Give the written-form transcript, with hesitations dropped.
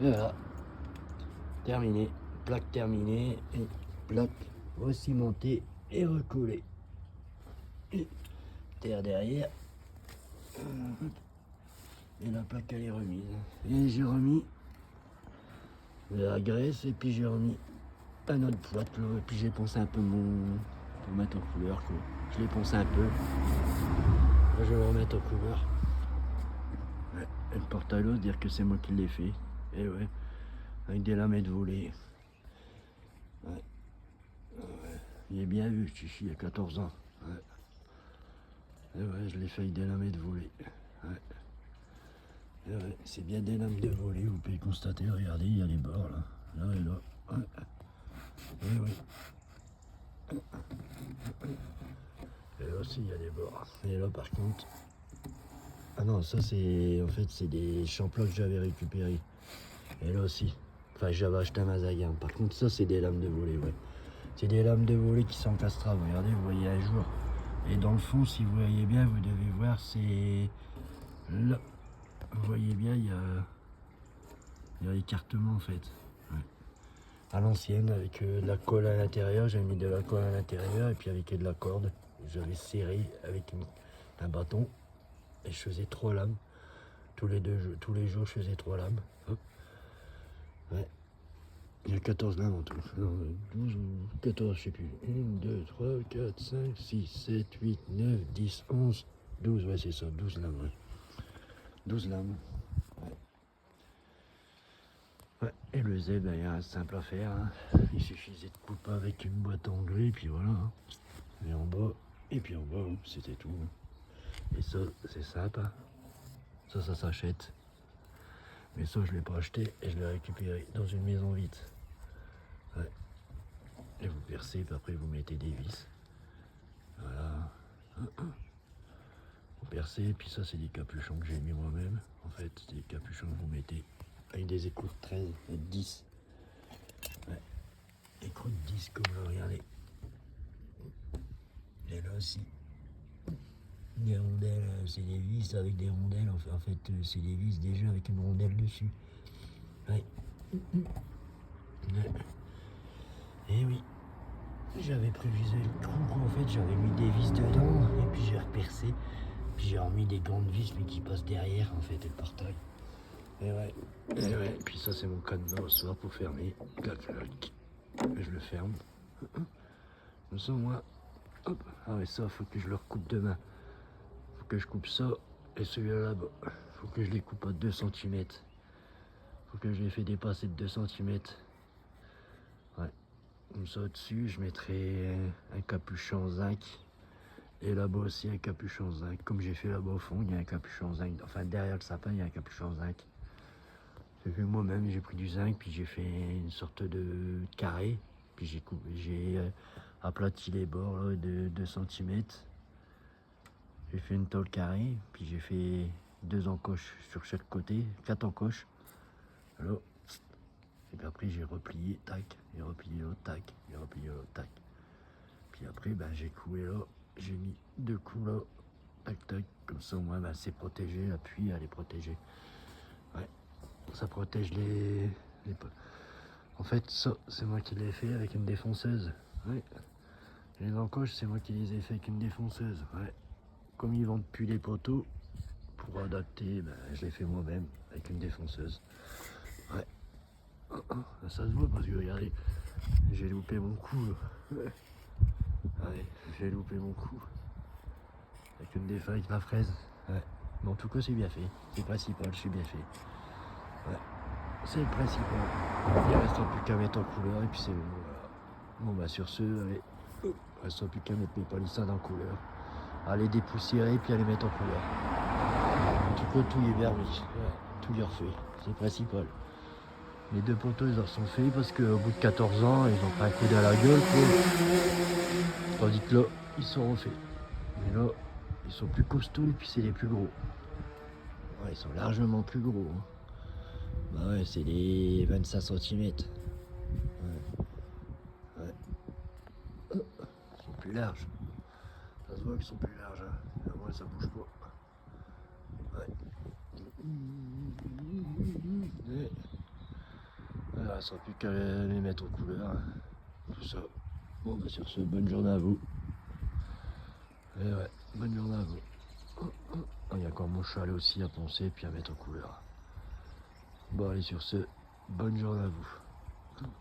Voilà, terminé. Plaque terminée et plaque recimentée et recollée. Et terre derrière. Et la plaque elle est remise. Et j'ai remis de la graisse et puis j'ai remis un autre plâtre. Et puis j'ai poncé un peu pour mettre en couleur quoi. Je l'ai poncé un peu. Là, je vais le remettre en couleur. Ouais. Et le porte-à-l'os, dire que c'est moi qui l'ai fait. Et ouais. Avec des lamettes volées. Ouais. Ouais. Il est bien vu, Chichi, il a 14 ans. Ouais. Et ouais, je l'ai fait avec des lamettes volées. Ouais. Et ouais, c'est bien des lames de volée, vous pouvez constater, regardez, il y a les bords là. Là et là. Ouais. Et ouais. Et là aussi il y a des bords. Et là par contre. Ah non, ça c'est. En fait c'est des champlots que j'avais récupérés. Et là aussi. Enfin j'avais acheté un Mazagan. Par contre ça c'est des lames de volée, ouais. C'est des lames de volée qui sont castrables. Regardez, vous voyez un jour. Et dans le fond, si vous voyez bien, vous devez voir, c'est là. Vous voyez bien, il y a l'écartement en fait. Ouais. À l'ancienne, avec de la colle à l'intérieur, j'avais mis de la colle à l'intérieur et puis avec de la corde, j'avais serré avec un bâton et je faisais 3 lames. Tous les jours, je faisais 3 lames. Hop. Ouais. Il y a 14 lames en tout. Non, 12 ou 14, je sais plus. 1, 2, 3, 4, 5, 6, 7, 8, 9, 10, 11, 12, ouais, c'est ça, 12 lames. Ouais. 12 lames. Ouais. Ouais. Et le Z, ben, il y a un simple à faire. Hein. Il suffisait de couper avec une boîte en grès, et puis voilà. Hein. Et en bas, et puis en bas, c'était tout. Et ça, c'est simple. Hein. Ça s'achète. Mais ça, je ne l'ai pas acheté et je l'ai récupéré dans une maison vide. Ouais. Et vous percez, puis après vous mettez des vis. Voilà. Vous percez, puis ça c'est des capuchons que j'ai mis moi-même. En fait, c'est des capuchons que vous mettez avec des écrous de 13 et de 10. Ouais. Écrous de 10 comme là, regardez. Et là aussi. Des rondelles, c'est des vis avec des rondelles. En fait, c'est des vis déjà avec une rondelle dessus. Ouais. Ouais. Et oui. J'avais prévisé le trou, en fait, j'avais mis des vis dedans, et puis j'ai repercé, puis j'ai remis des grandes vis, mais qui passent derrière, en fait, et le portail. Et ouais, puis ça, c'est mon cadenas au soir pour fermer. Clac, clac. Je le ferme. Comme ça, moi, hop. Ah ouais, ça, faut que je le recoupe demain. Faut que je coupe ça, et celui-là là-bas. Faut que je les coupe à 2 cm. Faut que je les fais dépasser de 2 cm. Ouais. Comme ça, au-dessus, je mettrai un capuchon zinc. Et là-bas aussi un capuchon zinc. Comme j'ai fait là-bas au fond, il y a un capuchon zinc. Enfin, derrière le sapin, il y a un capuchon zinc. J'ai fait moi-même, j'ai pris du zinc, puis j'ai fait une sorte de carré. Puis j'ai aplati les bords là, de 2 cm. J'ai fait une tôle carrée, puis j'ai fait 2 encoches sur chaque côté, 4 encoches. Alors, et puis après j'ai replié, tac, et replié l'autre, tac, et replié l'autre, tac. Puis après, ben, j'ai coué là, j'ai mis 2 coups là, tac, tac, comme ça au moins ben, c'est protégé, la pluie elle est protégée. Ouais, ça protège les... En fait, ça, c'est moi qui l'ai fait avec une défonceuse. Ouais. Les encoches, c'est moi qui les ai fait avec une défonceuse. Ouais. Comme ils vendent plus les poteaux, pour adapter, ben, je l'ai fait moi-même avec une défonceuse. Ouais. Ça se voit parce que regardez, j'ai loupé mon coup. Ouais. Ouais, j'ai loupé mon coup. Avec une défaille avec la fraise. Ouais. Mais en tout cas, c'est bien fait. C'est principal, je suis bien fait. Ouais. C'est le principal. Il ne reste plus qu'à mettre en couleur et puis c'est bon. Voilà. Bon bah sur ce, allez. Il ne reste plus qu'à mettre mes palissades en couleur. À les dépoussiérer et puis à les mettre en couleur. En tout cas, tout est verni. Ouais. Tout est refait. C'est le principal. Les 2 poteaux, ils en sont faits parce qu'au bout de 14 ans, ils ont pris un coup à la gueule. Tandis que là, ils sont refaits. Mais là, ils sont plus costauds et puis c'est les plus gros. Ouais, ils sont largement plus gros. Hein. Bah ouais, c'est les 25 cm. Ouais. Ouais. Ils sont plus larges. Ça se voit qu'ils sont plus larges. Hein. À moi, ça bouge pas. Ouais. Ouais. restera plus qu'à les mettre aux couleurs. Hein. Tout ça. Bon, bah sur ce, bonne journée à vous. Et ouais, bonne journée à vous. Il y a encore mon cheval aussi à poncer puis à mettre aux couleurs. Bon, allez, sur ce, bonne journée à vous.